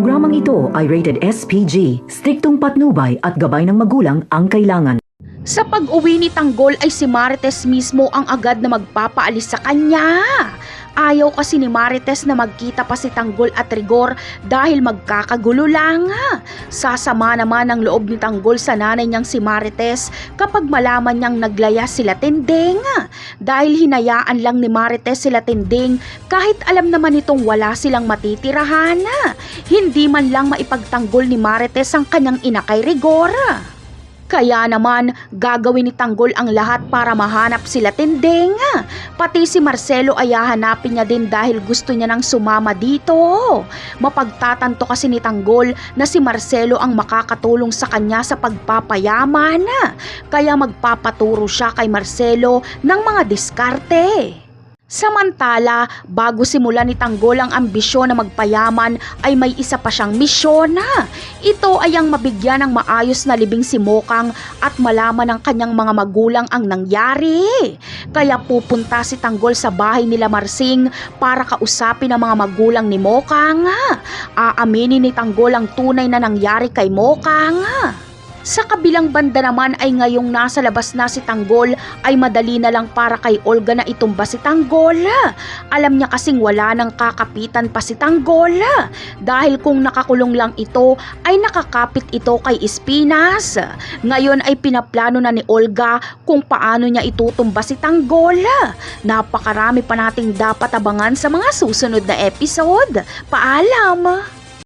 Programang ito ay rated SPG, striktong patnubay at gabay ng magulang ang kailangan. Sa pag-uwi ni Tanggol ay si Marites mismo ang agad na magpapaalis sa kanya. Ayaw kasi ni Marites na magkita pa si Tanggol at Rigor dahil magkakagulo lang. Sasama naman ang loob ni Tanggol sa nanay niyang si Marites kapag malaman niyang naglaya sila Tinding. Dahil hinayaan lang ni Marites sila Tinding kahit alam naman itong wala silang matitirahan. Hindi man lang maipagtanggol ni Marites ang kanyang ina kay Rigor. Kaya naman, gagawin ni Tanggol ang lahat para mahanap sila Tinding. Pati si Marcelo ay hahanapin niya din dahil gusto niya nang sumama dito. Mapagtatanto kasi ni Tanggol na si Marcelo ang makakatulong sa kanya sa pagpapayaman. Kaya magpapaturo siya kay Marcelo ng mga diskarte. Samantala, bago simulan ni Tanggol ang ambisyon na magpayaman ay may isa pa siyang misyon. Ito ay ang mabigyan ng maayos na libing si Mokang at malaman ng kanyang mga magulang ang nangyari. Kaya pupunta si Tanggol sa bahay nila Marsing para kausapin ang mga magulang ni Mokang. Aaminin ni Tanggol ang tunay na nangyari kay Mokang. Sa kabilang banda naman ay ngayong nasa labas na si Tanggol ay madali na lang para kay Olga na itumba si Tanggol. Alam niya kasing wala nang kakapitan pa si Tanggol. Dahil kung nakakulong lang ito ay nakakapit ito kay Espinas. Ngayon ay pinaplano na ni Olga kung paano niya itutumba si Tanggol. Napakarami pa nating dapat abangan sa mga susunod na episode. Paalam!